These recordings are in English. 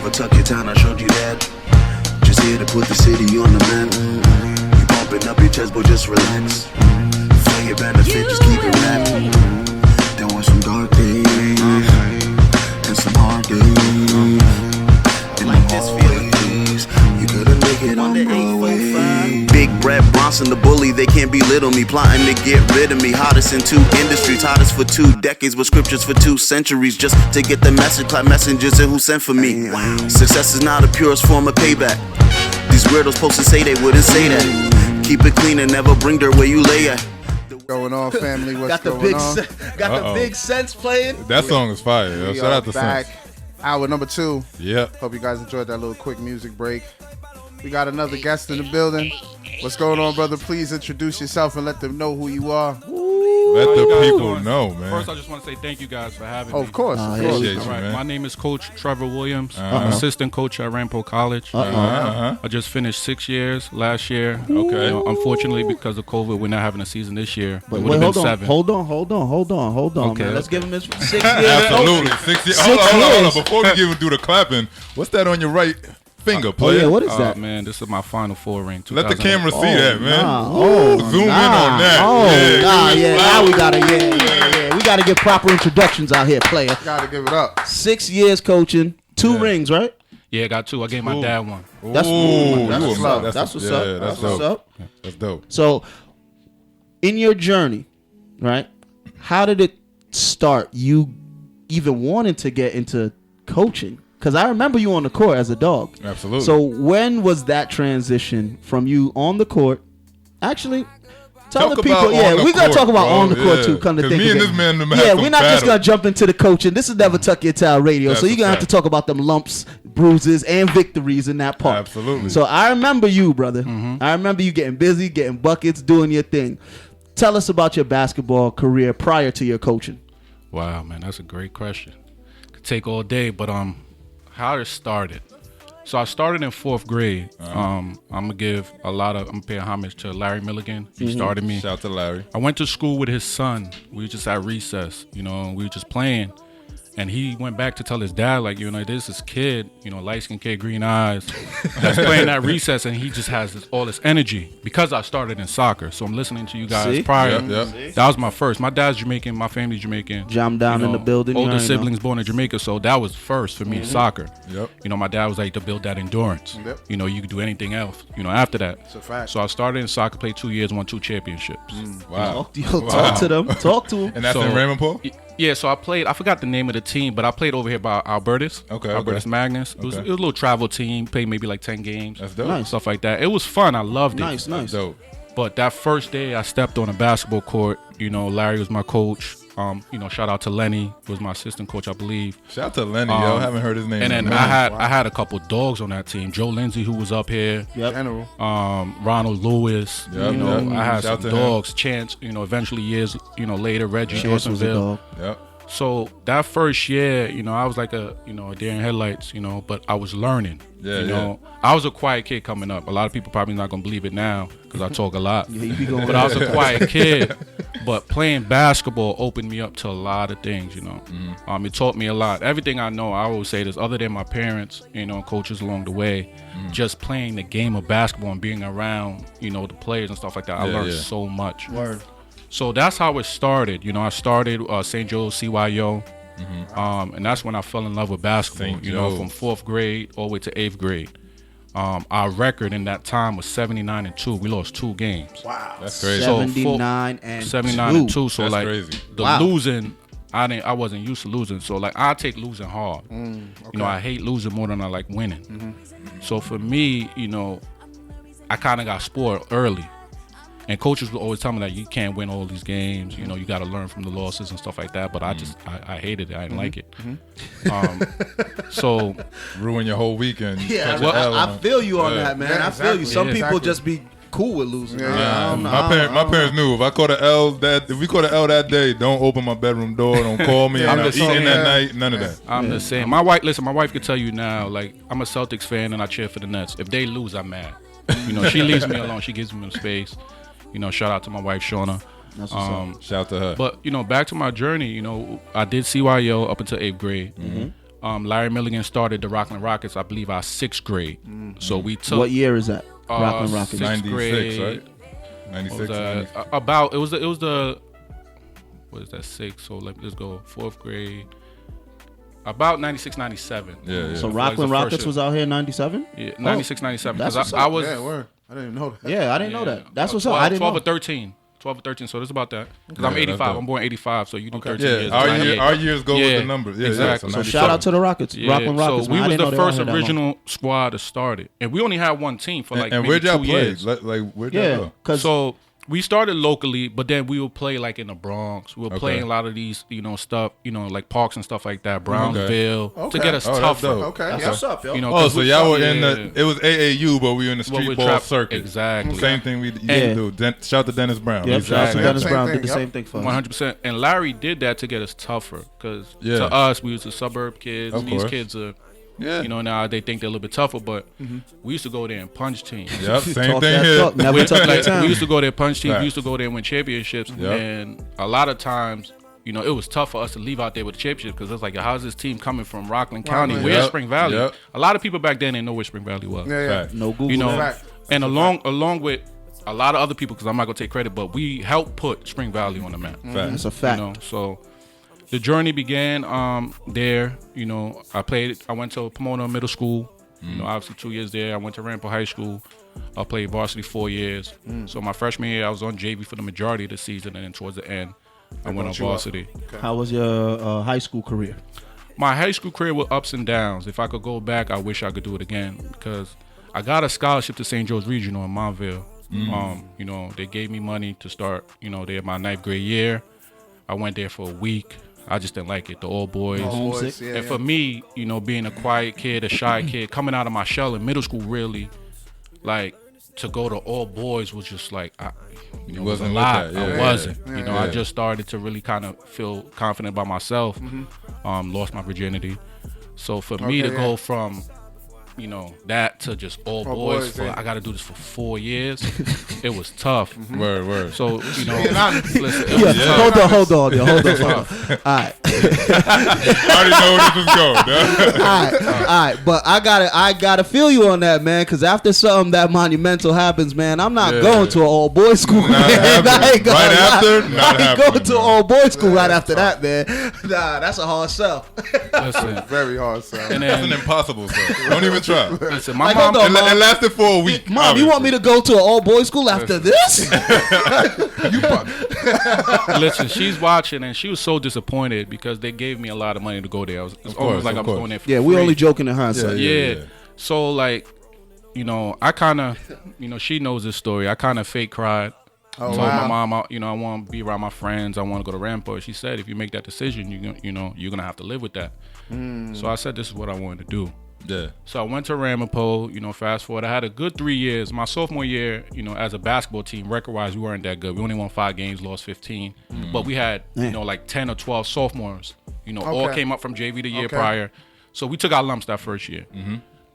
never tuck your town, I showed you that. Just here to put the city on the map. You bumping up your chest, but just relax. For your benefit, just keep it wrapped. There were some dark days and some hard days. And like this feeling, you couldn't make it on Broadway. Big Brett Bronson, the bully, they can't belittle me. Plotting to get rid of me. Hottest in 2 industries, hottest for 2 decades, with scriptures for 2 centuries. Just to get the message, clap messengers and who sent for me. Success is not the purest form of payback. These weirdos supposed to say they wouldn't say that. Keep it clean and never bring dirt where you lay at. Going on, family? What's got the going big on? Got the big sense playing. That song is fire. Yo. Shout out to back. Sense. Hour number 2. Yeah. Hope you guys enjoyed that little quick music break. We got another guest in the building. What's going on, brother? Please introduce yourself and let them know who you are. Let the people know, man. First, I just want to say thank you guys for having me. Of course. Appreciate you, All right, man. my name is Coach Trevor Williams. I'm assistant coach at Ramapo College. I just finished 6 years last year. Okay. Unfortunately, because of COVID, we're not having a season this year. But it would have been 7. Hold on, Okay, man. Let's give him his 6 years. Absolutely. 6 years. Hold on. Before we even do the clapping, what's that on your right finger, player? Oh, yeah, what is that? Man, this is my Final Four ring. Let the camera see that, man. Zoom in on that. Now we gotta, we gotta give proper introductions out here, player. Gotta give it up. 6 years coaching, 2 rings, right? Yeah, I got 2. I gave my dad one. That's what's up. That's what's up. That's dope. So, in your journey, right? How did it start? You even wanting to get into coaching? Because I remember you on the court as a dog. Absolutely. So when was that transition from you on the court? Actually, tell the people. Yeah, we gotta talk about on the court too. Come to think me of and it. this man, We're not just gonna jump into the coaching. This is Never Tuck Your Tail Radio. So you're gonna have to talk about them lumps, bruises, and victories in that part. Absolutely. So I remember you, brother. I remember you getting busy, getting buckets, doing your thing. Tell us about your basketball career prior to your coaching. Wow, man, that's a great question. Could take all day, but how it started. So I started in 4th grade. I'm gonna pay homage to Larry Milligan. He started me. Shout out to Larry. I went to school with his son. We were just at recess, we were just playing. And he went back to tell his dad, like, this is kid, light-skinned kid, green eyes, that's playing at recess, and he just has all this energy. Because I started in soccer, so I'm listening to you guys prior. Yep. That was my first. My dad's Jamaican, my family's Jamaican. Jam down in the building. Older siblings born in Jamaica, so that was first for me, soccer. Yep. My dad was like to build that endurance. Yep. You could do anything else, after that. It's a fact. So I started in soccer, played 2 years, won 2 championships. Wow. Talk to them. Talk to them. And that's in Ramapo? Yeah, so I forgot the name of the team, but I played over here by Albertus. Albertus Magnus. It was a little travel team, played maybe like 10 games. That's dope. Nice. Stuff like that. It was fun. I loved it. Nice. That's dope. But that first day I stepped on a basketball court, Larry was my coach. Shout out to Lenny, who was my assistant coach, I believe. Shout out to Lenny, yo. I haven't heard his name. And then I had a couple dogs on that team. Joe Lindsay, who was up here. Yep. General. Ronald Lewis. Yep. I had Shout some to dogs. Chance, eventually years, later, Reggie Chance was a Dawsonville. dog. Yep. So that first year, I was like a deer in headlights, but I was learning. I was a quiet kid coming up. A lot of people probably not gonna believe it now because I talk a lot. But I was a quiet kid. But playing basketball opened me up to a lot of things. It taught me a lot. Everything I know, I always say this. Other than my parents, coaches along the way, just playing the game of basketball and being around, the players and stuff like that, I learned so much. Word. So that's how it started. I started St. Joe's CYO, and that's when I fell in love with basketball. From 4th grade all the way to 8th grade. Our record in that time was 79-2. We lost 2 games. Wow. That's crazy. 79-2. So that's like crazy. Losing, I wasn't used to losing. So like I take losing hard. I hate losing more than I like winning. So for me, I kind of got spoiled early. And coaches would always tell me that you can't win all these games. You got to learn from the losses and stuff like that. But I hated it. I didn't like it. So ruin your whole weekend. Yeah, I feel you on that, man. I feel you. Some people just be cool with losing. My parents knew if I caught an L if we caught an L that day, don't open my bedroom door, don't call me. I'm not eating that night. None of that. I'm the same. My wife could tell you now. Like I'm a Celtics fan and I cheer for the Nets. If they lose, I'm mad. She leaves me alone. She gives me space. Shout out to my wife, Shauna. Shout out to her. But, back to my journey, I did CYO up until 8th grade. Larry Milligan started the Rockland Rockets, I believe, our 6th grade. So we took What year is that? Rockland Rockets. 6th 96, grade. right? 96. It was the what is that, 6? So let's go 4th grade. About 96, 97. Yeah. So Like Rockland the first Rockets year. was out here in 97? Yeah, 96, 97. That's Because what's I up. was Yeah, word. I didn't even know that. Yeah, I didn't know that. That's what's up. 12, I didn't 12 know. or 13. 12 or 13, so it's about that. Because I'm Yeah, that's 85. dope. I'm born 85, so you do 13 Yeah, years. our, It's 98. our years go with Yeah, the numbers. Yeah, exactly. So 97. shout out to the Rockets. Yeah, Rockland Rockets. so we man. I was didn't know the they were first out here that long. original squad to start it. And we only had one team for like And maybe where'd y'all 2 play? years. Like, where'd y'all Yeah, go? because So we started locally, but then we would play like in the Bronx. We were playing a lot of these, stuff, like parks and stuff like that, Brownsville, Okay. to get us Oh, that's tougher. dope. Okay, that's yeah. what's up, yo. You know, Oh, 'cause so we- y'all were in yeah. it was AAU, but we were in the Well, street we ball trap- circuit. Exactly. Same thing we used Yeah. to do. Shout out to Dennis Brown. Yep, He's shout out to awesome. Dennis Same Brown. thing, Did the yep. same thing for us. 100%. And Larry did that to get us tougher, because Yeah. to us, we was the suburb kids. Of These course. kids are, Yeah. now they think they're a little bit tougher, but we used to go there and punch teams. Yep, same Talk thing that here. talk, never We, took your like, we time. used to go there, punch teams. Facts. We used to go there and win championships. Yep. And a lot of times, it was tough for us to leave out there with the championship, because it's like, how's this team coming from Rockland County? Rockland, Where's yep, Spring Valley? yep. A lot of people back then didn't know where Spring Valley was. Yeah, yeah. Fact. No Google. You know, Fact. and along with a lot of other people, because I'm not gonna take credit, but we helped put Spring Valley on the map. Fact. That's a fact. So the journey began there. I went to Pomona Middle School. Obviously 2 years there. I went to Ramapo High School. I played varsity 4 years. So my freshman year, I was on JV for the majority of the season, and then towards the end, I went on brought you up. varsity. How was your high school career? My high school career was ups and downs. If I could go back, I wish I could do it again, because I got a scholarship to St. Joe's Regional in Montville. They gave me money to start, there my 9th grade year. I went there for a week. I just didn't like it. The all boys. Boys, yeah, And yeah. for me, being a quiet kid, a shy kid, coming out of my shell in middle school, really, like, to go to all boys was just like, You was a wasn't with lot. that. I Yeah. wasn't. Yeah. I just started to really kind of feel confident about myself. Lost my virginity. So for me to Okay, go yeah. from, that to just all boys, boys, yeah. I got to do this for 4 years. It was tough. Word. So, Being honest. listen, it Yeah, was tough. hold on. All right. I already know where this is going. All right, but I gotta feel you on that, man. Because after something that monumental happens, man, I'm not Yeah. going to an all boys school. Man. happening. I ain't gonna Right lie. after, not I ain't happening, going to man. an all boys school right after that, man. Nah, that's a hard sell. Listen, Very hard, son. and That's an then, impossible stuff. Don't even try. listen, my Like, mom, hold on, It lasted for a week. Mom, you want me to go to an all boys school after this? listen, she's watching, and she was so disappointed because they gave me a lot of money to go there. It's course, almost like of I was course. going there for Yeah, we free. only joking in hindsight. Yeah. So, like, I kind of, she knows this story. I kind of fake cried. Oh, Told wow. my mom, I want to be around my friends. I want to go to Ramapo. She said, if you make that decision, you're going to have to live with that. So I said, this is what I wanted to do. Yeah. So I went to Ramapo, fast forward. I had a good 3 years. My sophomore year, as a basketball team, record-wise, we weren't that good. We only won 5 games, lost 15. But we had, like 10 or 12 sophomores, all Okay. came up from JV the year Okay. prior. So we took our lumps that first year.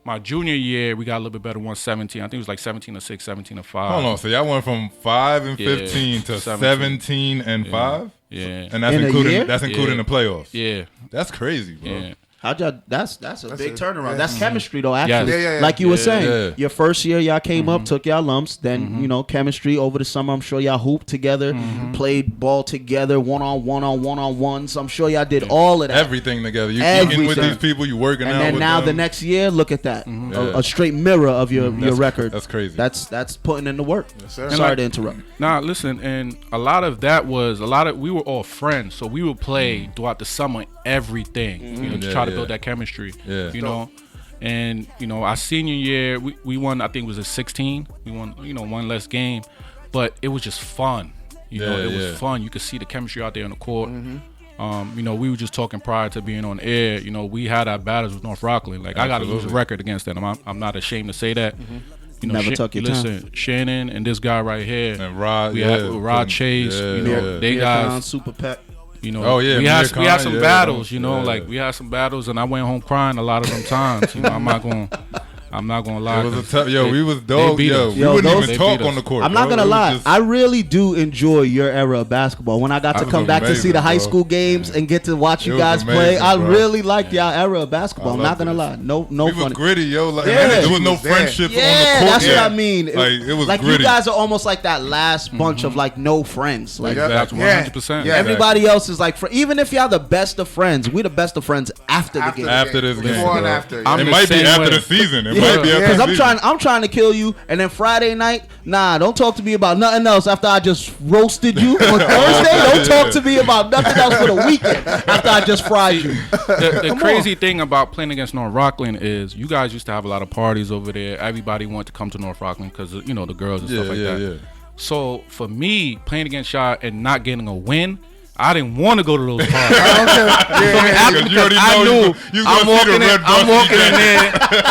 My junior year, we got a little bit better, won 17. I think it was like 17-6, 17-5. Hold on. So y'all went from 5 and Yeah, 15 to 17. 17 and 5? Yeah. And that's In a including year? including Yeah. the playoffs. Yeah. That's crazy, bro. Yeah. How'd y'all? That's a big a- turnaround. yeah. That's chemistry though. Actually, Yes. Yeah. like you were saying, Yeah. your first year y'all came up, took y'all lumps. Then chemistry over the summer. I'm sure y'all hooped together, played ball together, one on ones. I'm sure y'all did all of that. Everything together. You eating with Everything. these people, you working out And then with now them. the next year, look at that, Yeah. a straight mirror of your record. That's crazy. That's putting in the work. sir. Sorry to interrupt. Nah, listen, and a lot of that was we were all friends, so we would play throughout the summer everything, to Yeah, try to yeah. build that chemistry. Yeah. And our senior year, we won. I think it was a 16. We won, one less game, but it was just fun. It was fun. You could see the chemistry out there on the court. We were just talking prior to being on air. We had our battles with North Rockland. Like I got to lose a Absolutely. record against them. I'm not ashamed to say that. Never took your time. Listen, Shannon and this guy right here. And Rod, we yeah. had Rod Chase. Yeah, They Mia Khan, guys. Super Pet. Oh, yeah, we Mia had Khan, some yeah, battles. yeah. Like we had some battles, and I went home crying a lot of them times. I'm not going. I'm not gonna lie. It was a tough. We was dog. We wouldn't even talk on the court. I'm not gonna lie. I really do enjoy your era of basketball. When I got to come back to see the high school games and get to watch you guys play, I really liked y'all era of basketball. I'm not gonna lie. No we was funny. gritty, yo. Like, there was no friendship on the court. That's what I mean. Like it was like gritty. you guys are almost like that last bunch of like no friends. Like that's 100%. everybody else is like, even if y'all the best of friends, we the best of friends after the game. After this game, before and after. It might be after the season. It might be after the season. I'm trying to kill you, and then Friday night, don't talk to me about nothing else after I just roasted you. On Thursday, don't talk to me about nothing else for the weekend after I just fried you. The crazy thing about playing against North Rockland is you guys used to have a lot of parties over there. Everybody wanted to come to North Rockland because the girls and stuff like that. Yeah. So for me, playing against y'all and not getting a win, I didn't want to go to those parties. I knew I'm walking in there.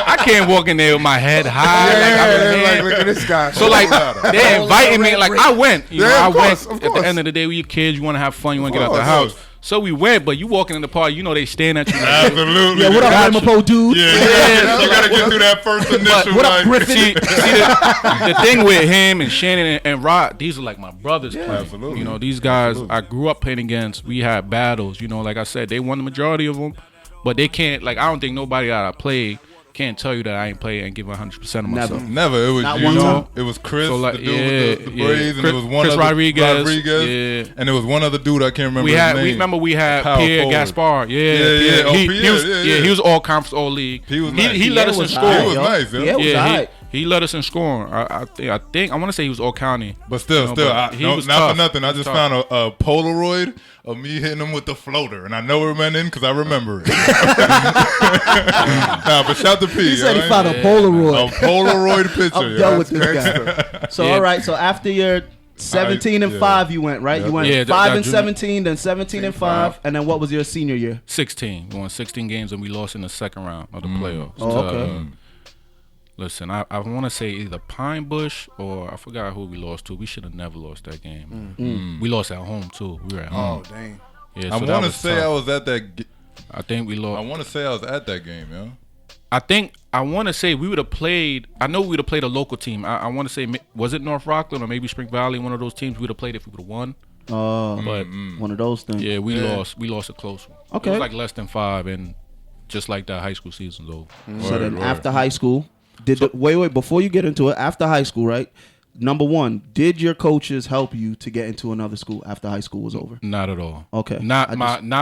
I can't walk in there with my head high. Like, look at this guy. So like they invited me. Like I went. I went. At the end of the day, we your kids. You want to have fun. You want to get out the house. So we went, but you walking in the party, they staring at you. Like, absolutely. Yeah, what up, Ramapo, dude? Yeah, you gotta get through that first initial. What up, Griffin? See the thing with him and Shannon and Rod, these are like my brothers playing. Absolutely. These guys I grew up playing against. We had battles. Like I said, they won the majority of them, but they can't. Like I don't think nobody that I played can't tell you that I ain't play and give 100% of myself. Never. It was not one time. It was Chris, the dude with the braids, and it was one Chris other Rodriguez, and there was one other dude I can't remember. We had Pierre Gaspar. He was all conference, all league. He let us in scoring. He was nice. He led us in scoring. I think I want to say he was all county. But still, he was not tough. for nothing. I just found a Polaroid of me hitting him with the floater, and I know it went in because I remember it. But shout to P. He said he found a Polaroid. A Polaroid picture. I'm done with this guy. So all right. So after your 17 and 5, you went right. You went 5 and 17, then 17 and 5, and then what was your senior year? 16. We won 16 games and we lost in the second round of the playoffs. Oh, okay. Listen, I want to say either Pine Bush or I forgot who we lost to. We should have never lost that game. We lost at home too. We were at home. Oh dang! Yeah, I want to say tough. I was at that. I think we lost. I want to say I was at that game, yo. I want to say we would have played. I know we would have played a local team. I want to say, was it North Rockland or maybe Spring Valley? One of those teams we would have played if we would have won. But one of those things. Yeah, we lost. We lost a close one. Okay, it was like less than 5, and just like that, high school season's over. So then after high school. Wait, before you get into it, after high school, right? Number one, did your coaches help you to get into another school after high school was over? Not at all. Okay. Not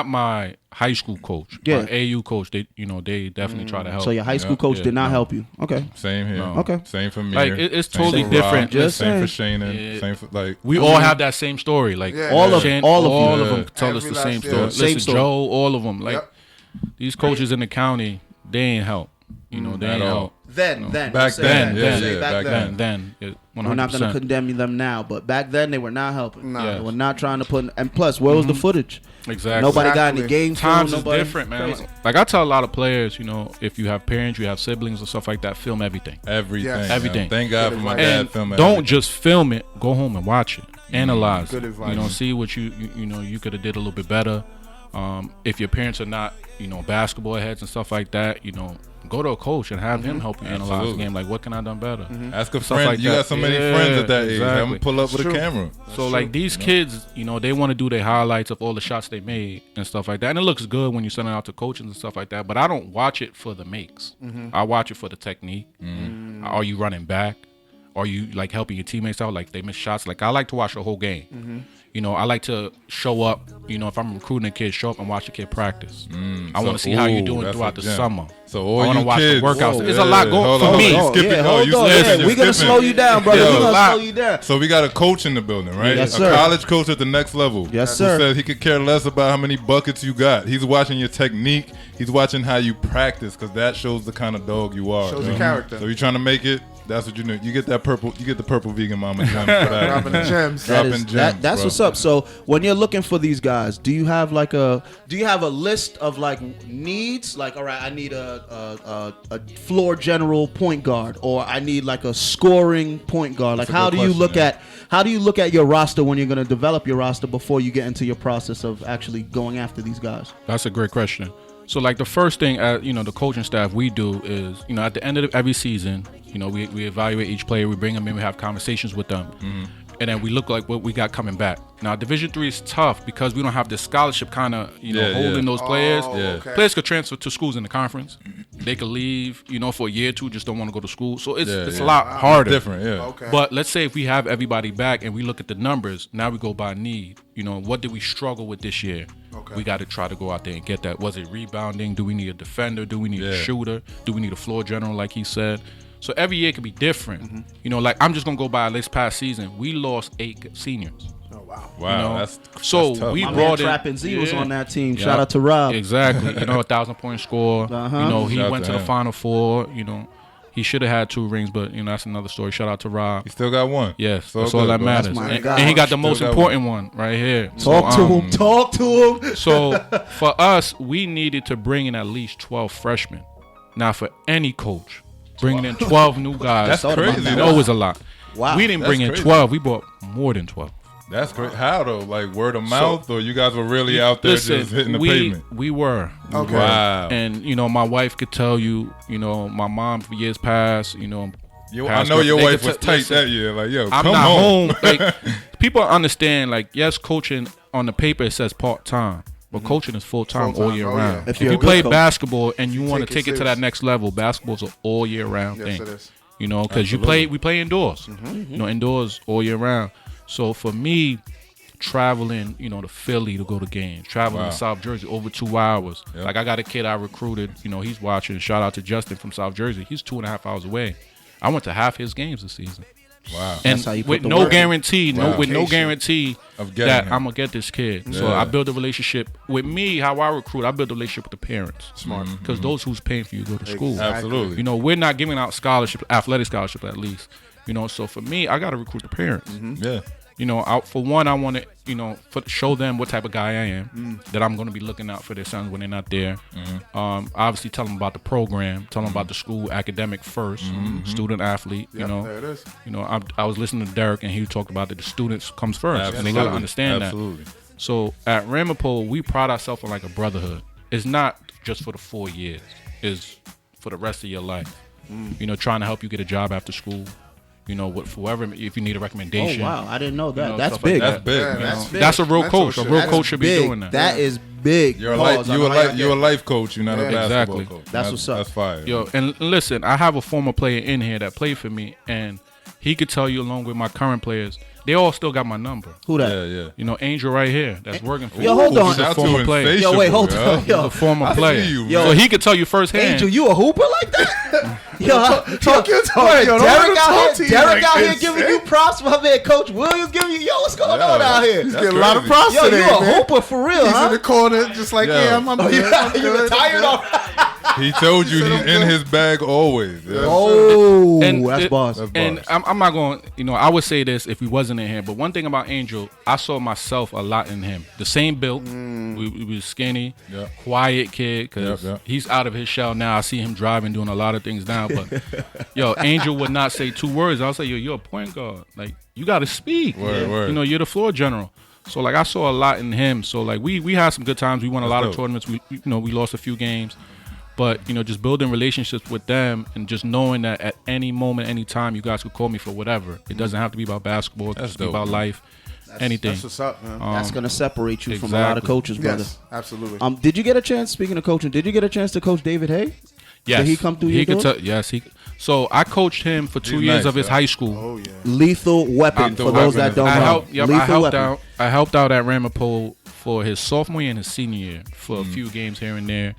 my high school coach. Yeah. My AU coach, they definitely try to help. So your high school coach did not help you. Okay. Same here. No. Okay. Same for me. Like it's totally different. Same for Shannon. Same for we all have that same story. Like all of them tell us the same story. Listen, story. Joe, all of them. Like these coaches in the county, they ain't help. They ain't help. Then. Back then. We're not going to condemn them now, but back then they were not helping. No. They were not trying to put. And plus, where was the footage? Exactly. Nobody got any game film. Times is different, man. Like I tell a lot of players, if you have parents, you have siblings and stuff like that, film everything. Everything. Thank God for my dad filming. Don't just film it. Go home and watch it. Analyze. Good advice. See what you could have did a little bit better. If your parents are not, basketball heads and stuff like that, go to a coach and have him help you analyze the game. Like, what can I done better? Ask a friend. Like you got so many friends at that age. Have them pull up with a camera. So like these kids, they want to do their highlights of all the shots they made and stuff like that. And it looks good when you send it out to coaches and stuff like that. But I don't watch it for the makes. I watch it for the technique. Are you running back? Are you like helping your teammates out? Like they miss shots. Like I like to watch the whole game. I like to show up. If I'm recruiting a kid, show up and watch the kid practice. I want to see how you're doing throughout the summer. So all I want to watch the workouts. There's a lot going for me. We're gonna slow you down, brother. We're gonna slow you down. So we got a coach in the building, right? Yes, a sir. college coach at the next level. Yes, sir. Who says he could care less about how many buckets you got. He's watching your technique. He's watching how you practice because that shows the kind of dog you are. Shows your character. So you're trying to make it. That's what you do. You get that purple. You get the purple vegan mama gem for that. Dropping the gems. That's what's up. So when you're looking for these guys, do you have a list of like needs? Like, all right, I need a floor general point guard, or I need like a scoring point guard. Like, how do you look at your roster when you're going to develop your roster before you get into your process of actually going after these guys? That's a great question. So like the first thing, the coaching staff we do is, at the end of every season, we evaluate each player, we bring them in, we have conversations with them, and then we look like what we got coming back. Now Division III is tough because we don't have the scholarship kind of, holding those players. Okay. Players could transfer to schools in the conference. They could leave, for a year or two, just don't want to go to school. So it's a lot harder. Different, yeah. Okay. But let's say if we have everybody back and we look at the numbers, now we go by need. What did we struggle with this year? Okay. We got to try to go out there and get that. Was it rebounding? Do we need a defender? Do we need a shooter? Do we need a floor general, like he said? So every year could be different. Like I'm just going to go by this past season. We lost 8 seniors. Oh, wow. Wow, that's tough. We My man brought in Trap and Z was on that team. Yeah. Shout out to Rob. Exactly. 1,000-point score. He Shout out went to to the him. Final Four. He should have had 2 rings, but that's another story. Shout out to Rob. He still got one. Yes, So that's good, all that bro. matters. That's my And, guy. and he got the Still most got important one right here. Talk to him. Talk to him. So for us, we needed to bring in at least 12 freshmen. Now for any coach, bringing in 12 new guys, That's crazy. you know is a lot. Wow. We didn't bring in That's crazy. 12. We brought more than 12. That's great. How though? Like word of mouth, or you guys were really out there Listen, just hitting the we pavement? we were. Okay. Wow. And my wife could tell you, my mom for years past, I know past your they wife could was t- tight listen, that year. Like, yo, I'm come not on. home. Like people understand. Like yes, coaching on the paper it says part time, but coaching is full time all Full-time, year oh, round. yeah. If If you're you a play good coach. basketball and you want to take it take it to that serious. next level, basketball's an all year round Yes, thing. it is. Because we play indoors. Indoors all year round. So for me, traveling, to Philly to go to games, traveling Wow. to South Jersey over 2 hours. Yep. Like I got a kid I recruited, he's watching. Shout out to Justin from South Jersey. He's 2.5 hours away. I went to half his games this season. Wow. And That's how you put with the no work in. guarantee, with no Dedication. guarantee Of getting that him. I'm gonna get this kid. So Yeah. I build a relationship with me. How I recruit, I build a relationship with the parents. Smart. Because those who's paying for you to go to school. Absolutely. We're not giving out scholarships, athletic scholarships at least. So for me, I got to recruit the parents. Yeah. For one, I want to, show them what type of guy I am, that I'm going to be looking out for their sons when they're not there. Obviously, tell them about the program, tell them about the school, academic first, student athlete. Yep, there it is. I was listening to Derek, and he talked about that the students comes first, and they got to understand Absolutely. that. So at Ramapo, we pride ourselves on like a brotherhood. It's not just for the 4 years; it's for the rest of your life. Trying to help you get a job after school. With whoever, if you need a Oh recommendation. wow, I didn't know that. know, That's stuff like big. That's big. Yeah, man. that's big. That's a real coach. A real That's coach should be big. doing that. That is big. You're a Pause. life. You're a life coach. You're not a Yeah. basketball Exactly. coach. That's what's up. That's fire. Yo, and listen, I have a former player in here that played for me, and he could tell you, along with my current players, they all still got my number. Who that? Yeah, yeah. Angel right here, that's working for Yo, me. hold on. He's a Shout to former player. Insatiable, Yo, wait, hold yo. on. He's Yo, a former I player. see you, Yo, So he could tell you firsthand. Angel, you a hooper like that? Yo, Talk your talk. Word, Yo, don't let him Derek talk out to here, you Derek like out here this. giving you props. My man, Coach Williams giving you. Yo, what's going on out here? He's That's getting a lot of crazy. props Yo, today, you a man. hooper for real, He's in huh? the corner, just like, Yeah. yeah, I'm good. I'm You good. retired already? He told you he's in his bag always. Yeah. Oh, And that's it- boss. That's And bars. I'm not going, I would say this if he wasn't in here, but one thing about Angel, I saw myself a lot in him. The same build, we was skinny, Yeah. quiet kid, because Yeah. he's out of his shell now. I see him driving, doing a lot of things now, but yo, Angel would not say 2 words. I'll say, yo, you're a point guard. Like, you got to speak. Word. You're the floor general. So, like, I saw a lot in him. So, like, we had some good times. We won a lot of dope. tournaments. We lost a few games. But, just building relationships with them and just knowing that at any moment, any time, you guys could call me for whatever. It doesn't have to be about basketball. It can That's just be dope, about man. life, anything. That's what's up, man. That's gonna separate you from a lot of exactly. coaches, brother. Yes, absolutely. Did you get a chance? Speaking of coaching, did you get a chance to coach David Hay? Yes. Did he come through your could door? Yes, he. So I coached him for 2 He's years nice, of his though. high school. Oh, yeah. Lethal weapon Lethal for those weapon that is- don't I know. helped. Yep, Lethal I helped weapon. out. I helped out at Ramapo for his sophomore year and his senior year for a few games here and there.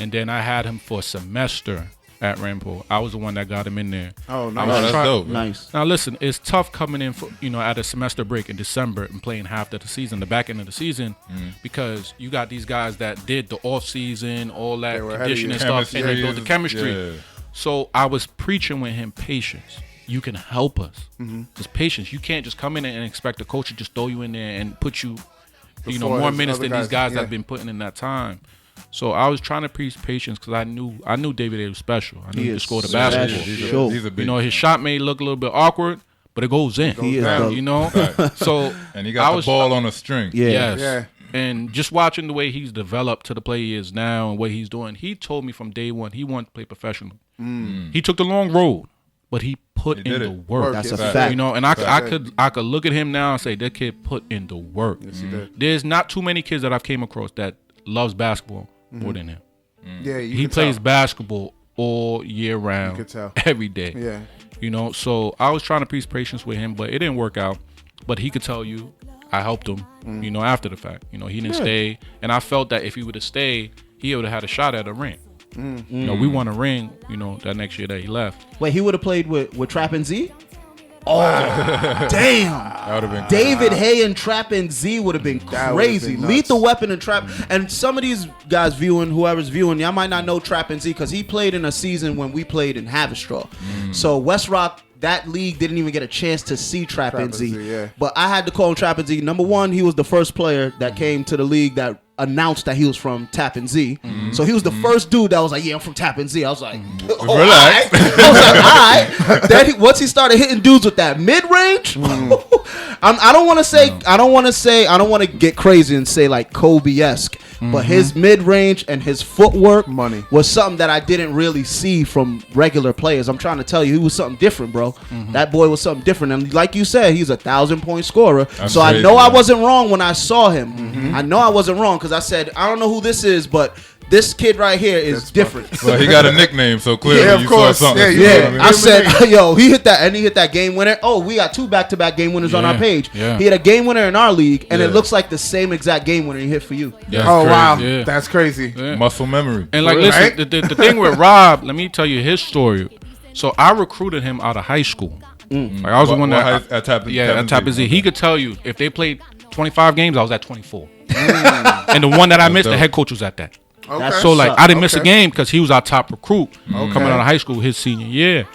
And then I had him for a semester at Ramapo. I was the one that got him in there. Oh, I nice. was Oh, that's try- dope. man. Nice. Now listen, it's tough coming in for at a semester break in December and playing half of the season, the back end of the season, because you got these guys that did the off season, all that They were ahead of you. conditioning stuff, and they built the Chemistry chemistry. is- yeah. So I was preaching with him patience. You can help us. Mm-hmm. Just patience. You can't just come in and expect the coach to just throw you in there and put you, Before more his minutes other than these guys yeah. that have been putting in that time. So I was trying to preach patience because I knew David was special. I knew he could is score the special. basketball. He's a big. His shot may look a little bit awkward, but it goes in. He is down. the- So and he got I the was- ball on a string. Yeah. Yes. Yeah. And just watching the way he's developed to the player he is now and what he's doing, he told me from day one he wanted to play professional. He took the long road, but he put in the work. That's a fact. You know, and I could look at him now and say that kid put in the work. Yes, he did. There's not too many kids that I've came across that loves basketball more than him. Yeah, he plays basketball all year round, could tell. every day. Yeah. You know, so I was trying to preach patience with him, but it didn't work out. But he could tell you I helped him, you know, after the fact. You know, he didn't stay. And I felt that if he would have stayed, he would have had a shot at a ring. You know, we won a ring, you know, that next year that he left. Wait, he would have played with Trap and Z? Oh, damn. That would have been David Hay and Trap and Z would have been crazy. Been Lethal Weapon and Trap. And some of these guys viewing, whoever's viewing, y'all might not know Trap and Z because he played in a season when we played in Haverstraw. So West Rock, that league didn't even get a chance to see Trap and Z. yeah. But I had to call him Trap and Z. Number one, he was the first player that came to the league that announced that he was from Tap and Z. So he was the first dude that was like, yeah, I'm from Tap and Z. I was like, oh, Relax. all right. I was like, all right. Then once he started hitting dudes with that mid-range, I don't want to get crazy and say like Kobe-esque, but his mid-range and his footwork was something that I didn't really see from regular players. I'm trying to tell you, he was something different, bro. That boy was something different. And like you said, he's a 1,000-point scorer. That's so crazy, I know I man. wasn't wrong when I saw him. I know I wasn't wrong because I said, I don't know who this is, but this kid right here is different. Well, he got a nickname, so clearly Yeah, of you course. saw something. Yeah, You know what I mean? I said, yo, he hit that game winner. Oh, we got 2 back-to-back game winners on our page. Yeah. He had a game winner in our league, and it Yeah. looks like the same exact game winner he hit for you. That's Oh, crazy. wow. Yeah. That's crazy. Yeah. Muscle memory. And like, For listen, real, right? the thing with Rob, let me tell you his story. So I recruited him out of high school. Like I was the one that at Tap at Z. He could tell you if they played 25 games, I was at 24. And the one that I missed, the head coach was at that. Okay. So like I didn't miss a Okay. game because he was our top recruit coming out of high school his senior year.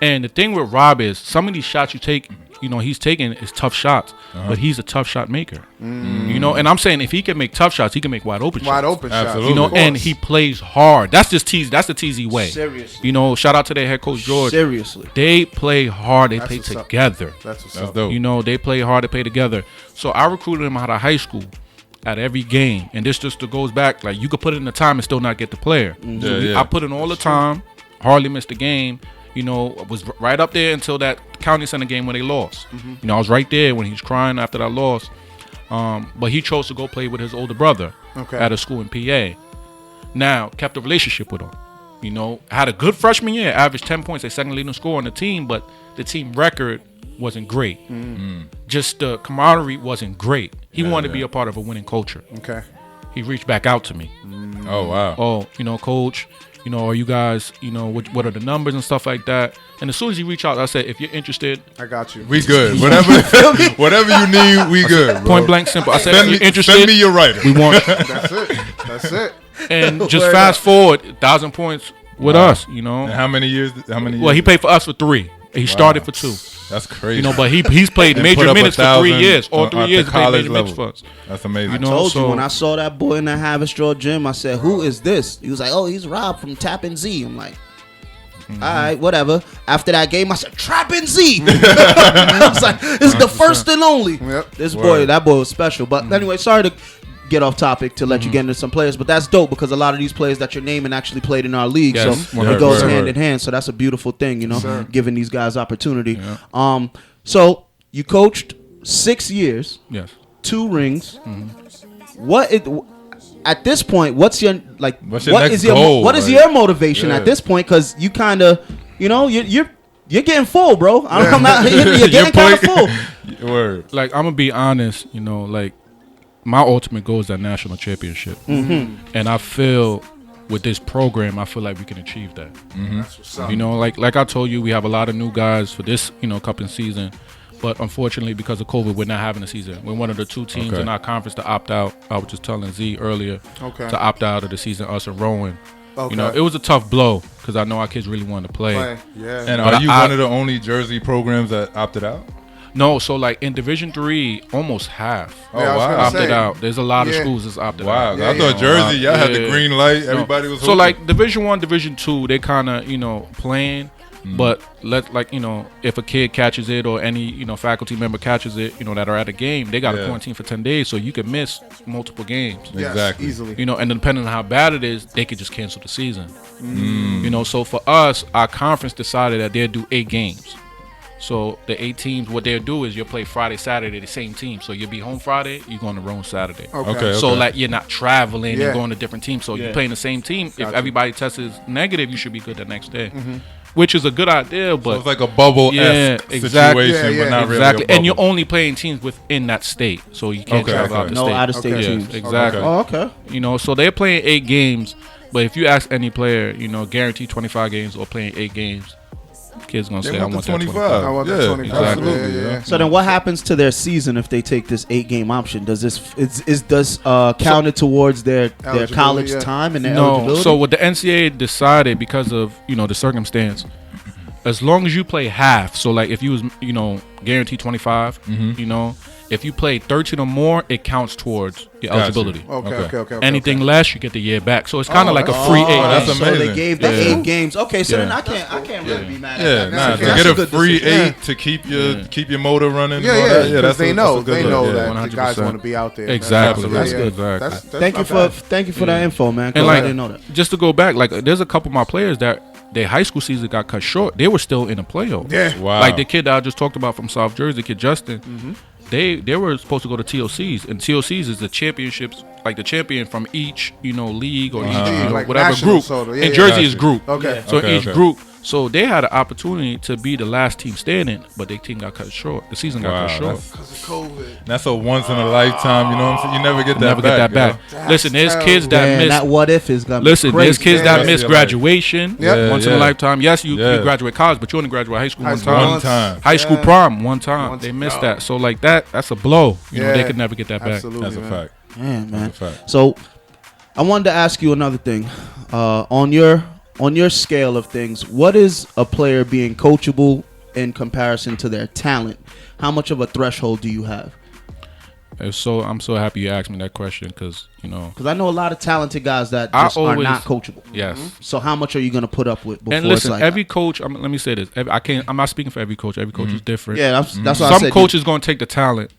And the thing with Rob is some of these shots you take, you know, he's taking is tough shots, but he's a tough shot maker. You know, and I'm saying if he can make tough shots, he can make wide open shots. Wide open shots. Absolutely. You know, Of and course. he plays hard. That's just that's the TZ way. Seriously. You know, shout out to their head coach George. Seriously. They play hard. They That's play what's up. together. That's what's That's up. dope. You know, they play hard. They play together. So I recruited him out of high school at every game, and this just goes back like you could put in the time and still not get the player. So Yeah. I put in all the time, hardly missed a game. You know, was right up there until that county center game when they lost. You know, I was right there when he was crying after that loss. But he chose to go play with his older brother at a school in PA. Now, kept a relationship with him. You know, had a good freshman year, averaged 10 points, a second leading scorer on the team, but the team record wasn't great. Just the camaraderie wasn't great. He wanted to be a part of a winning culture. Okay. He reached back out to me. Oh, wow. Oh, you know, coach, you know, are you guys, you know, what are the numbers and stuff like that? And as soon as he reached out, I said, if you're interested, I got you. We good. Whatever you need, we good, bro. point blank simple. I said, Send if me, you're interested, send me your writer. we want you. That's it. That's it. And just Word fast up. forward, 1,000 points with us, you know. And how many years? Well, he played for us for 3. He started for 2. That's crazy. You know, but he's played And major put up minutes for 3 1,000 years. All at 3 the years, he played college major minutes for level. us. That's amazing. You know, Told so you when I saw that boy in that Haverstraw gym, I said, "Who is this?" He was like, "Oh, he's Rob from Tap and Z." I'm like, "All right, whatever." After that game, I said, "Trap and Z." I was like, "This is the first and only." Yep. This boy, Word. that boy was special. But anyway, sorry to get off topic to let you get into some players, but that's dope because a lot of these players that you're naming actually played in our league, Yes. so Word, it goes word, hand word. in hand. So that's a beautiful thing, you know, Sir. giving these guys opportunity. Yeah. So you coached 6 years. yes. 2 rings. What it at this point? What's your like? What's your what next is your goal, what is like? your motivation Yeah. at this point? Because you kind of, you know, you're getting full, bro. I'm not. You're You're getting kind of playing- full. Word. Like, I'm going to be honest, you know, like, my ultimate goal is that national championship. And I feel with this program, I feel like we can achieve that. That's what's up. You know, like I told you, we have a lot of new guys for this, you know, cupping season. But unfortunately, because of COVID, we're not having a season. We're one of the 2 teams Okay. in our conference to opt out. I was just telling Z earlier Okay. to opt out of the season, us and Rowan. Okay. You know, it was a tough blow because I know our kids really wanted to play. Play. Yeah. And But are you I- one of the only Jersey programs that opted out? No, so like in Division III, almost half Oh, wow. opted out. There's a lot of schools that's opted out. Wow. I thought Jersey, y'all had the Yeah. green light. Everybody was So hooping. like Division I, Division II, they kind of playing. But if a kid catches it or any faculty member catches it, that are at a game, they got to quarantine for 10 days, so you could miss multiple games. Exactly. Easily. And depending on how bad it is, they could just cancel the season. So for us, our conference decided that they'd do 8 games. So the 8 teams, what they'll do is you'll play Friday, Saturday, the same team. So you'll be home Friday, you're going to roam Saturday. Okay. So like you're not traveling and going to different teams. So Yeah. you're playing the same team. If everybody tests negative, you should be good the next day. Which is a good idea, but So it's like a bubble-esque exactly. situation, but not really exactly. a bubble. And you're only playing teams within that state, so you can't travel out the No state. out-of-state Yeah, teams. exactly. Oh, okay. So they're playing 8 games, but if you ask any player, guarantee 25 games or playing 8 games, kid's gonna They say, "I want want the that 25. 25." I want that Yeah, 25. absolutely, Yeah. So then, what happens to their season if they take this 8-game option? Does this count it towards their Eligibility, college yeah. time and their No. eligibility? So what the NCAA decided because of the circumstance, as long as you play half, so like if you was guaranteed 25, if you play 13 or more, it counts towards your Gotcha. eligibility. Okay. Anything less, you get the year back. So it's kind of like a free 8 that's games. So they amazing. gave the Yeah. 8 games. Okay, so Yeah. then I can't really be mad at Yeah, that. nah, That's to that's get a a good free decision. 8 to keep your motor running. Yeah, and all that. because that's they a know good look. that Yeah. the guys 100%. want to be out there. Exactly. That's Yeah, good. exactly. That's Thank you for that info, man. 'cause And I like, didn't know that. just to go back, like there's a couple of my players that their high school season got cut short. They were still in the playoffs. Yeah. Wow. Like the kid that I just talked about from South Jersey, the kid Justin. They were supposed to go to TOCs, and TOCs is the championships, like the champion from each league or each Like whatever national group. sort of, yeah, And yeah. Jersey is group. Okay. So Okay, each okay. group, so they had an opportunity to be the last team standing, but their team got cut short. The season got Wow, cut short. That's a once in a lifetime. You know what I'm saying? You never get that Never back. get that back. Listen, there's kids that Man, miss. that what if is gonna Listen, be crazy. there's kids that Rest miss of your life. graduation Yeah. once in a Yeah. lifetime. Yes, you Yeah. graduate college, but you only graduate high school High one school time. One time. High school Yeah. prom one time. Once- They missed that. So like that's a blow. Yeah. They could never get that back. Absolutely, That's a man. fact. Man. That's a fact. So, I wanted to ask you another thing. On your scale of things, what is a player being coachable in comparison to their talent? How much of a threshold do you have? I'm so happy you asked me that question because Because I know a lot of talented guys that I just are always- not coachable. yes. So how much are you going to put up with before And listen, it's like every coach. Let me say this. I'm not speaking for every coach. Every coach is different. yeah, that's what I Some said. coaches going to take the talent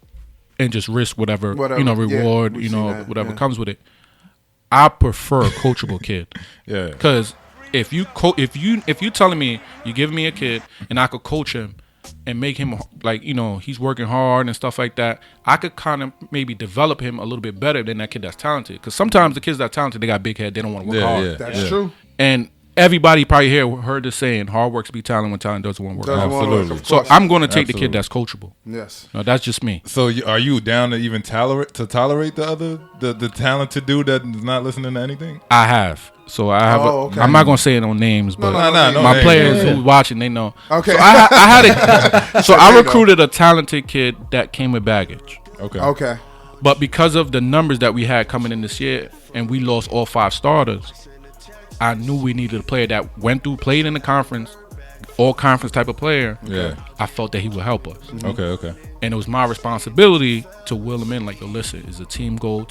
and just risk whatever Whatever, reward, yeah, we see that, whatever yeah. comes with it. I prefer a coachable kid. Yeah. Because if you telling me you give me a kid and I could coach him and make him like he's working hard and stuff like that, I could kind of maybe develop him a little bit better than that kid that's talented. Because sometimes the kids that are talented, they got big head, they don't want to work hard. That's true. And everybody probably here heard the saying, "Hard work be talent when talent doesn't want to work Doesn't hard." wanna work, Absolutely. of So course. I'm going to take the Absolutely. kid that's coachable. Yes. No, that's just me. So are you down to even tolerate the talented dude that is not listening to anything? I have. So I have. Oh, okay. I'm not going to say no names, but No, my names. players Yeah. who watching, they know. Okay. So I had it. So I recruited a talented kid that came with baggage. Okay. But because of the numbers that we had coming in this year, and we lost all 5 starters, I knew we needed a player that played in the conference, all conference type of player. Yeah. I felt that he would help us. Okay. And it was my responsibility to will him in. Like, yo, listen, it's a team goal.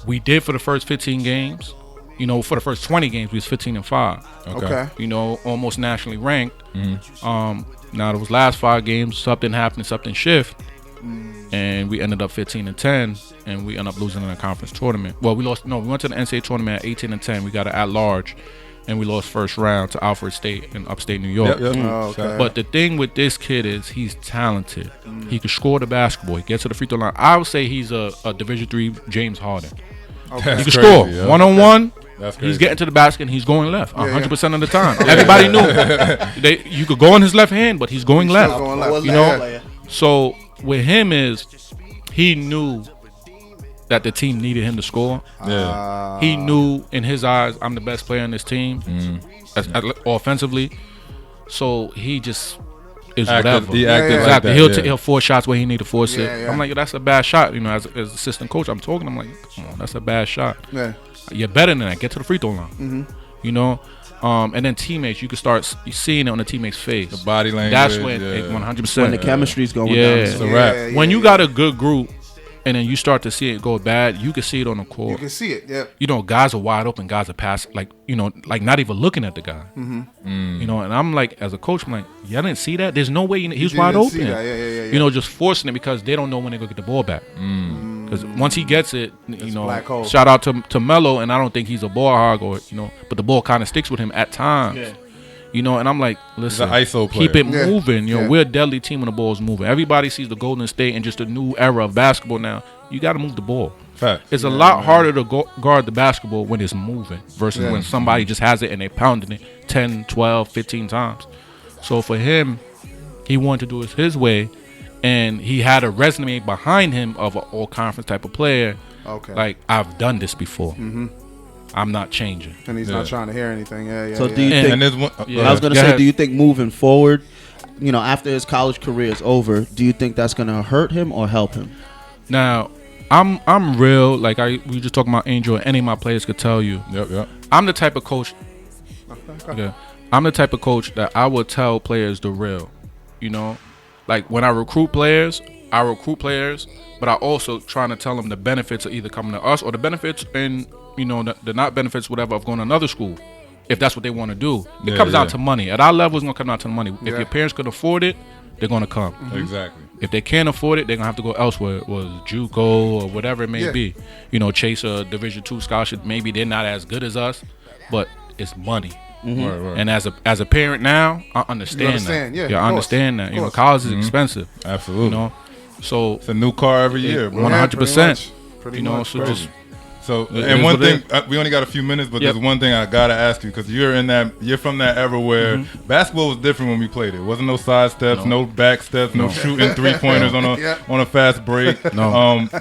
We did for the first 15 games. For the first 20 games, we was 15-5. Okay. Almost nationally ranked. Now those last 5 games, something happened, something shift, and we ended up 15-10, and we ended up losing in the conference tournament. Well, we lost. No, we went to the NCAA tournament at 18-10. We got it at large, and we lost first round to Alfred State in upstate New York. Yep. Oh, okay. But the thing with this kid is he's talented. He can score the basketball. He gets to the free throw line. I would say he's a Division III James Harden. He can Crazy, score yeah. one-on-one. That's crazy. He's getting to the basket and he's going left 100% of the time. Everybody knew. You could go on his left hand, but he's going left. Going left. You know? So with him is he knew that the team needed him to score. Yeah. He knew in his eyes, I'm the best player on this team offensively. So he just is whatever. He acted like Exactly. that, He'll force shots where he need to force it. Yeah. I'm like, that's a bad shot. As assistant coach, I'm talking. I'm like, come on, that's a bad shot. Yeah. You're better than that. Get to the free throw line. you know. And then teammates, you can start seeing it on the teammates' face. The body language. That's when 100%. When the chemistry's going down. It's a wrap. When you got a good group, and then you start to see it go bad, you can see it on the court. You can see it, yeah. You know, guys are wide open, guys are passing, like, you know, like not even looking at the guy. You know, and I'm like, as a coach, I'm like, y'all didn't see that? There's no way he was wide open. Yeah. You know, just forcing it because they don't know when they're going to get the ball back. Because once he gets it, you know, shout out to Melo, and I don't think he's a ball hog or, you know, but the ball kind of sticks with him at times. Yeah. You know, and I'm like, listen, ISO keep it moving. You know, we're a deadly team when the ball's moving. Everybody sees the Golden State and just a new era of basketball now. You got to move the ball. Facts. It's a lot harder to guard the basketball when it's moving versus when somebody just has it and they pounding it 10, 12, 15 times. So for him, he wanted to do it his way, and he had a resume behind him of an all-conference type of player. Okay. Like, I've done this before. I'm not changing. And he's not trying to hear anything. So do you think? And there's one, I was gonna say, do you think moving forward, you know, after his college career is over, do you think that's gonna hurt him or help him? Now, I'm real. Like we just talking about Angel. Any of my players could tell you. Yep. I'm the type of coach. I'm the type of coach that I would tell players the real. You know, like when I recruit players, but I also trying to tell them the benefits of either coming to us or the benefits and, you know, the not benefits, whatever, of going to another school, if that's what they want to do. It comes down to money. At our level, it's going to come down to money. If your parents could afford it, they're going to come. Exactly. If they can't afford it, they're going to have to go elsewhere. It was JUCO or whatever it may be. You know, chase a Division II scholarship. Maybe they're not as good as us, but it's money. Right. And as a parent now, I understand that. I understand that. You know, college is expensive. Absolutely. You know, so it's a new car every year, bro. 100%. You know, much, so bro. just. So, and one thing, we only got a few minutes, but there's one thing I gotta ask you, because you're from that era where basketball was different when we played it. Wasn't no side steps, no back steps, no shooting 3-pointers on a fast break.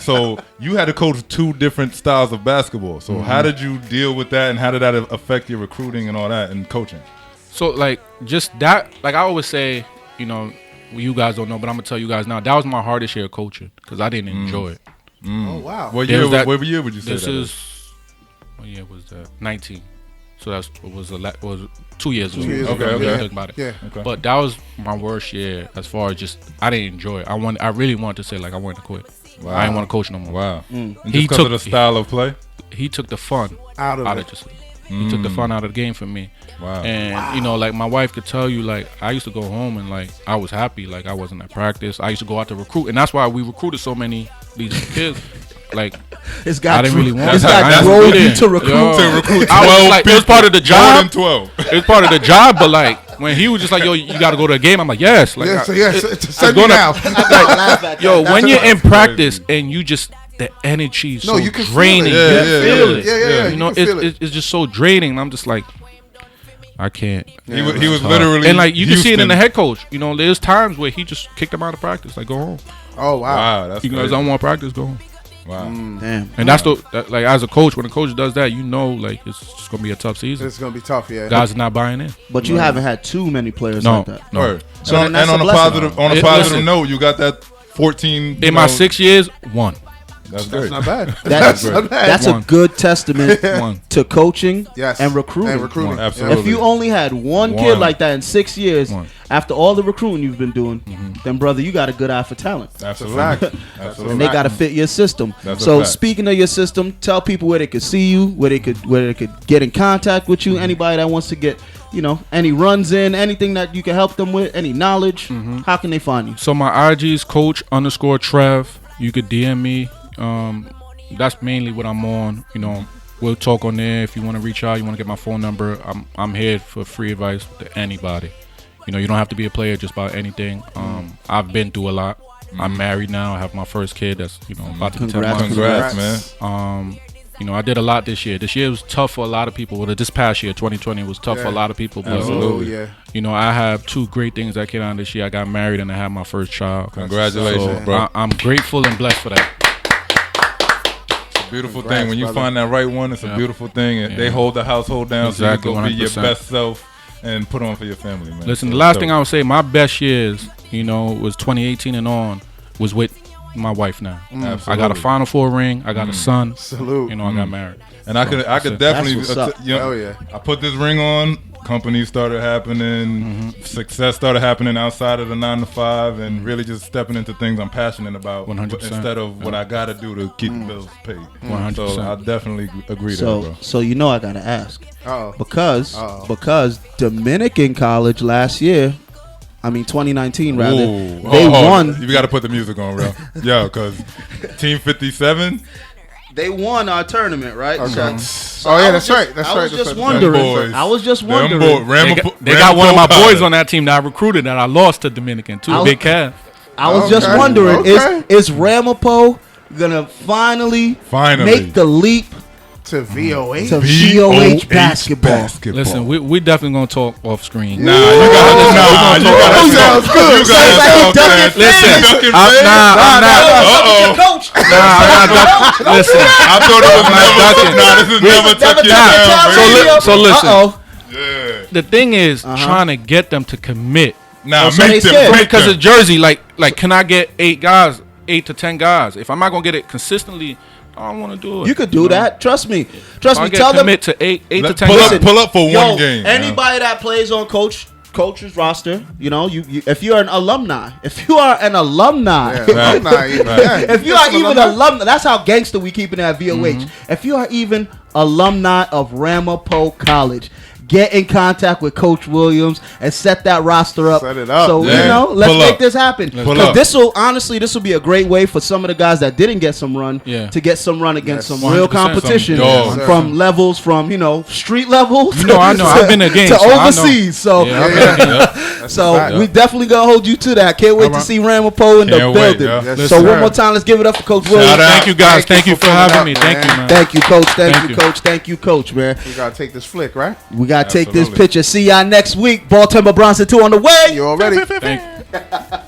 So you had to coach 2 different styles of basketball. So how did you deal with that, and how did that affect your recruiting and all that and coaching? So like just that, like I always say, you know, you guys don't know, but I'm gonna tell you guys now, that was my hardest year of coaching because I didn't enjoy it. Oh wow! What year would you say this that is? What year was that? 19. So that was 2 years ago. Okay. About it. Yeah. Okay. But that was my worst year as far as just I didn't enjoy it. I really wanted to say like I wanted to quit. Wow. I didn't want to coach no more. Wow. And just because of the style of play? He took the fun out of it. He took the fun out of the game for me. Wow. And you know, like my wife could tell you, like I used to go home and like I was happy, like I wasn't at practice. I used to go out to recruit, and that's why we recruited so many these kids. Like This guy, I didn't really want. This guy drove you to recruit. I was like, it was part of the job. 12. It was part of the job, but like when he was just like, "Yo, you got to go to a game," I'm like, "Yes." Like, send me now. yo, when you're in practice and you just the energy is so you can draining. Feel it. You feel it. Yeah. You know, it's just so draining. And I'm just like, I can't. He was literally, and like you can see it in the head coach. You know, there's times where he just kicked him out of practice. Like, go home. Oh wow. That's you guys don't want practice, go home. Wow. Damn. And that's like as a coach, when a coach does that, you know, like it's just gonna be a tough season. It's gonna be tough, yeah. Guys are not buying in. But you haven't had too many players like that. No. So and that's on a a blessing. positive note, you got that 14 In my 6 years, 1. That's great. Not bad. That's a good testament to coaching and recruiting. Absolutely. If you only had one kid like that in 6 years, after all the recruiting you've been doing, then brother, you got a good eye for talent. Absolutely. And they got to fit your system. That's so speaking of your system, tell people where they could see you, where they could get in contact with you. Anybody that wants to get, you know, any runs in, anything that you can help them with, any knowledge. How can they find you? So my IG is Coach_Trev. You could DM me. That's mainly what I'm on. You know, we'll talk on there. If you want to reach out, you want to get my phone number, I'm here for free advice to anybody. You know, you don't have to be a player just about anything. I've been through a lot. I'm married now. I have my first kid that's, you know, about to be 10 months. Congrats, man. You know, I did a lot this year. This year was tough for a lot of people. Well, this past year, 2020, was tough for a lot of people. But, Absolutely. you know, I have 2 great things that came out this year. I got married and I had my first child. Congratulations, bro. I'm grateful and blessed for that. Beautiful thing. When you find that right one, it's a beautiful thing. And they hold the household down so you can be your best self and put on for your family, man. Listen, the last thing I would say, my best years, you know, was 2018 and on, was with my wife now. Absolutely. I got a Final Four ring. I got a son. Salute. You know, I got married. And I could definitely, what's up. Hell yeah. I put this ring on. Companies started happening. Success started happening outside of the 9 to 5, and really just stepping into things I'm passionate about 100%. instead of what I got to do to keep the bills paid. 100%. So I definitely agree there, So bro. so you know I gotta ask Uh-oh. because Dominican College last year, I mean 2019 rather, Ooh. they Oh, won. You got to put the music on, bro. Yo, because Team 57. They won our tournament, right? Okay. So Oh yeah, I that's was right. just- That's I right. was That's just right. wondering. Them boys. I was just Them wondering. boys. They got one of my Ramapo boys on that team that I recruited that I lost to Dominican too. I was- Big Cav. I was just Okay. wondering, Okay. is Ramapo gonna finally make the leap To VOH. to VOH basketball? Listen, we definitely gonna talk off screen. Nah, you got to Sounds good. Sounds like he ducking Listen, I'm not. Coach. Listen, I thought it was never. Nah, this is never tuck your down. So listen. Uh-oh. Yeah. The thing is trying to get them to commit Nah, so they make them. scared. Make because them. of Jersey. Like, can I get 8 to 10 guys? If I'm not gonna get it consistently, I don't want to do it. You could do that. Trust me. Trust If I me. get Tell them. commit to 8 to 10 Pull guys. up, pull up for Yo, one game. anybody that plays on coach's roster, you know, you if you're an alumni, if you are an alumni, Yeah, I'm not even. Yeah, if you are even alumni, that's how gangster we keeping it at VOH. If you are even alumni of Ramapo College, get in contact with Coach Williams and set that roster up. Set it up. So Yeah. you know, let's Pull make up. this happen. Pull Because up. this will be a great way for some of the guys that didn't get some run to get some run against Yes. some real 100%. competition Some dogs. from levels from street level. No, I know. I've been to games, to so I know. overseas. So. Yeah, I've been again. So fact. we definitely gonna hold you to that. Can't wait to Alright. see Ramapo in the Can't wait, building. yeah. Yes, So sir. one more time, let's give it up for Coach Williams. Shout out. Thank you guys. Thank you for pulling having up, me. Thank you, man. Thank you, Coach. Thank Thank you, you. Coach. Thank you, Coach, man. We gotta take this flick, right? We gotta take this Absolutely. picture. See y'all next week. Baltimore Bronson 2 on the way. You already. Thank you.